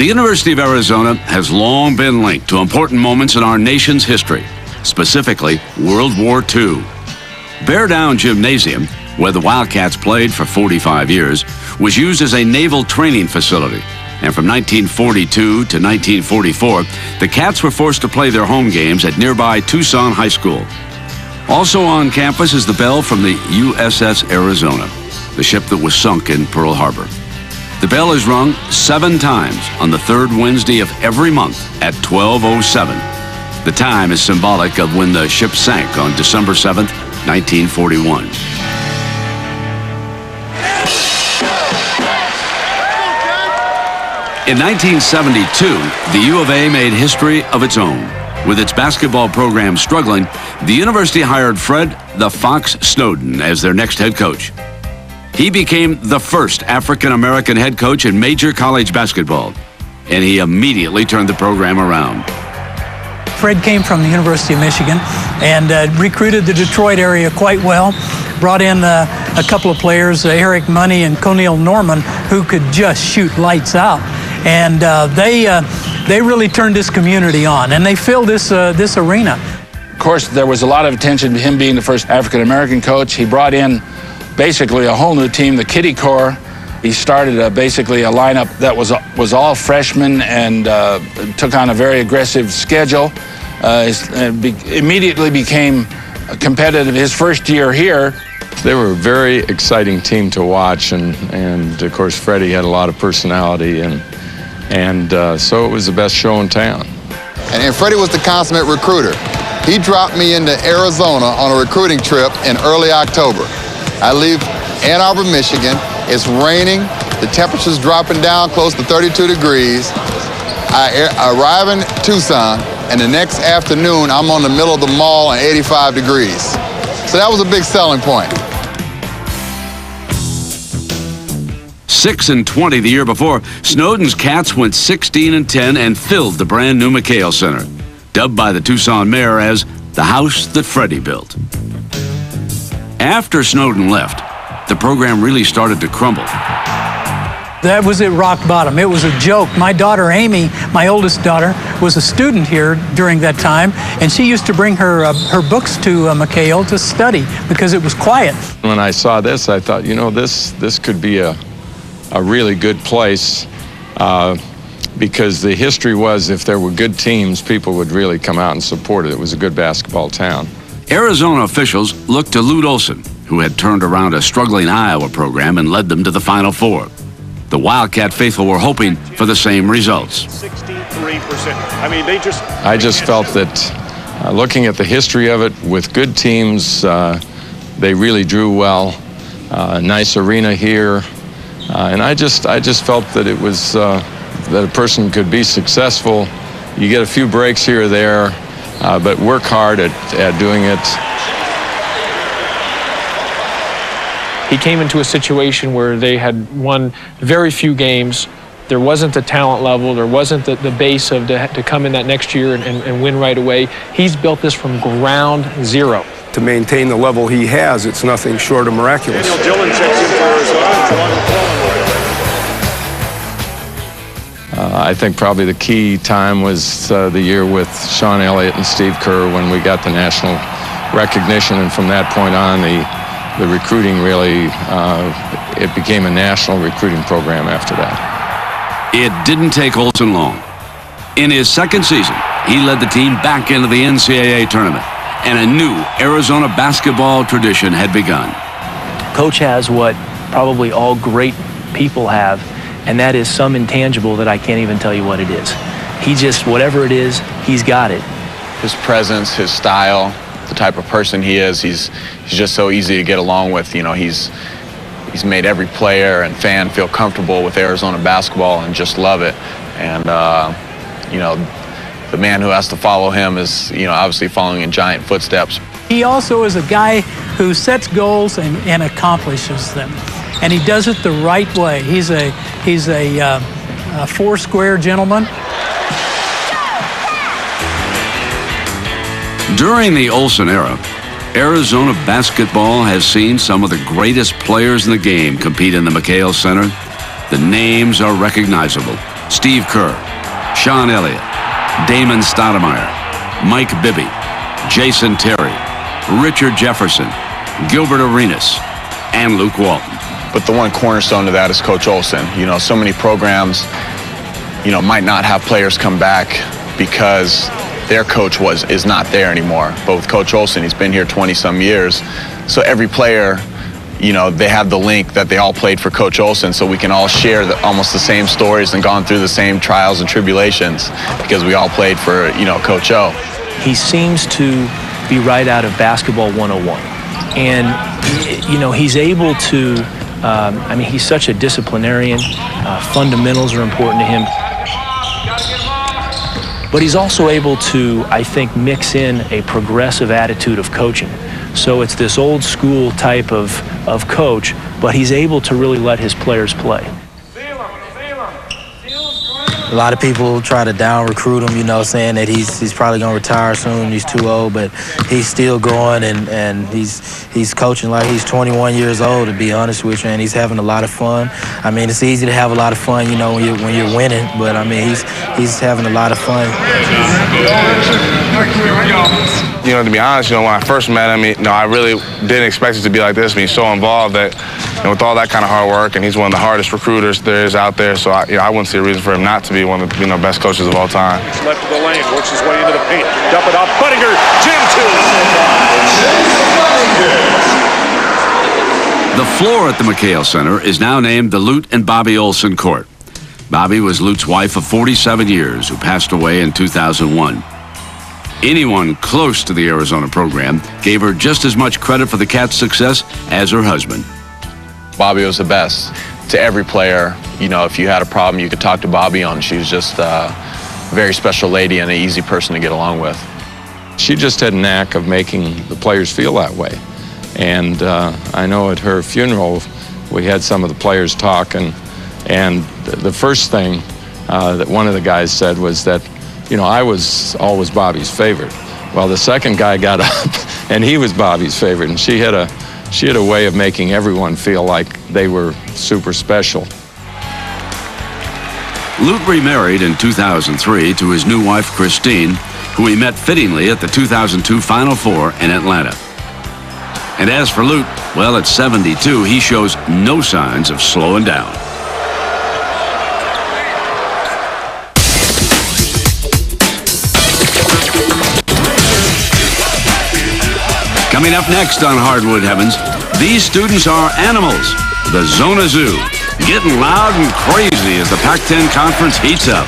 The University of Arizona has long been linked to important moments in our nation's history, specifically World War II. Bear Down Gymnasium, where the Wildcats played for 45 years, was used as a naval training facility. And from 1942 to 1944, the Cats were forced to play their home games at nearby Tucson High School. Also on campus is the bell from the USS Arizona, the ship that was sunk in Pearl Harbor. The bell is rung 7 times on the third Wednesday of every month at 12:07. The time is symbolic of when the ship sank on December 7th, 1941. In 1972, the U of A made history of its own. With its basketball program struggling, the university hired Fred "the Fox" Snowden as their next head coach. He became the first African-American head coach in major college basketball, and he immediately turned the program around. Fred came from the University of Michigan and recruited the Detroit area quite well. Brought in a couple of players, Eric Money and Conneal Norman, who could just shoot lights out. And they really turned this community on, and they filled this arena. Of course, there was a lot of attention to him being the first African-American coach. He brought in basically a whole new team, the Kitty Corps. He started basically a lineup that was all freshmen and took on a very aggressive schedule. Immediately became competitive his first year here. They were a very exciting team to watch, and of course Freddie had a lot of personality, and so it was the best show in town. And Freddie was the consummate recruiter. He dropped me into Arizona on a recruiting trip in early October. I leave Ann Arbor, Michigan. It's raining. The temperature's dropping down close to 32 degrees. I arrive in Tucson, and the next afternoon, I'm on the middle of the mall at 85 degrees. So that was a big selling point. 6-20 the year before, Snowden's Cats went 16-10 and filled the brand new McHale Center, dubbed by the Tucson mayor as the house that Freddie built. After Snowden left, the program really started to crumble. That was at rock bottom. It was a joke. My daughter, Amy, my oldest daughter, was a student here during that time, and she used to bring her books to McHale to study because it was quiet. When I saw this, I thought, you know, this could be a really good place because the history was if there were good teams, people would really come out and support it. It was a good basketball town. Arizona officials looked to Lute Olson, who had turned around a struggling Iowa program and led them to the Final Four. The Wildcat faithful were hoping for the same results. 63%. I just felt that looking at the history of it, with good teams, they really drew well. Nice arena here. And I just felt that it was that a person could be successful. You get a few breaks here or there, but work hard at doing it. He came into a situation where they had won very few games. There wasn't the talent level, there wasn't the base to come in that next year and win right away. He's built this from ground zero. To maintain the level he has, it's nothing short of miraculous. Daniel Dillon checks in for Arizona. I think probably the key time was the year with Sean Elliott and Steve Kerr when we got the national recognition, and from that point on, the recruiting really, it became a national recruiting program after that. It didn't take Olson long. In his second season, he led the team back into the NCAA tournament, and a new Arizona basketball tradition had begun. Coach has what probably all great people have, and that is some intangible that I can't even tell you what it is. He just, whatever it is, he's got it. His presence, his style, the type of person he is, he's just so easy to get along with. You know, he's made every player and fan feel comfortable with Arizona basketball and just love it. And, you know, the man who has to follow him is, you know, obviously following in giant footsteps. He also is a guy who sets goals and accomplishes them. And he does it the right way. He's a four-square gentleman. During the Olson era, Arizona basketball has seen some of the greatest players in the game compete in the McHale Center. The names are recognizable. Steve Kerr, Sean Elliott, Damon Stoudemire, Mike Bibby, Jason Terry, Richard Jefferson, Gilbert Arenas, and Luke Walton. But the one cornerstone to that is Coach Olson. You know, so many programs, you know, might not have players come back because their coach is not there anymore. But with Coach Olson, he's been here 20-some years. So every player, you know, they have the link that they all played for Coach Olson, so we can all share almost the same stories and gone through the same trials and tribulations because we all played for, you know, Coach O. He seems to be right out of Basketball 101. And, you know, he's able to, I mean, he's such a disciplinarian. Fundamentals are important to him. But he's also able to, I think, mix in a progressive attitude of coaching. So it's this old school type of coach, but he's able to really let his players play. A lot of people try to down recruit him, you know, saying that he's probably going to retire soon, he's too old, but he's still going and he's coaching like he's 21 years old, to be honest with you, and he's having a lot of fun. I mean, it's easy to have a lot of fun, you know, when you're winning, but I mean, he's having a lot of fun. You know, to be honest, you know, when I first met him, you know, I really didn't expect it to be like this. I mean, he's so involved that, you know, with all that kind of hard work, and he's one of the hardest recruiters there is out there. So, I wouldn't see a reason for him not to be one of the, you know, best coaches of all time. Left of the lane, works his way into the paint. Dump it off, Buttinger, jam two. The floor at the McHale Center is now named the Lute and Bobby Olson Court. Bobby was Lute's wife of 47 years, who passed away in 2001. Anyone close to the Arizona program gave her just as much credit for the Cats' success as her husband. Bobby was the best. To every player, you know, if you had a problem, you could talk to Bobby on. She was just a very special lady and an easy person to get along with. She just had a knack of making the players feel that way. And I know at her funeral, we had some of the players talk, and the first thing that one of the guys said was that, you know, I was always Bobby's favorite. Well, the second guy got up, and he was Bobby's favorite, and she had a way of making everyone feel like they were super special. Lute remarried in 2003 to his new wife, Christine, who he met fittingly at the 2002 Final Four in Atlanta. And as for Lute, well, at 72, he shows no signs of slowing down. Coming up next on Hardwood Heavens, these students are animals, the Zona Zoo, getting loud and crazy as the Pac-10 Conference heats up.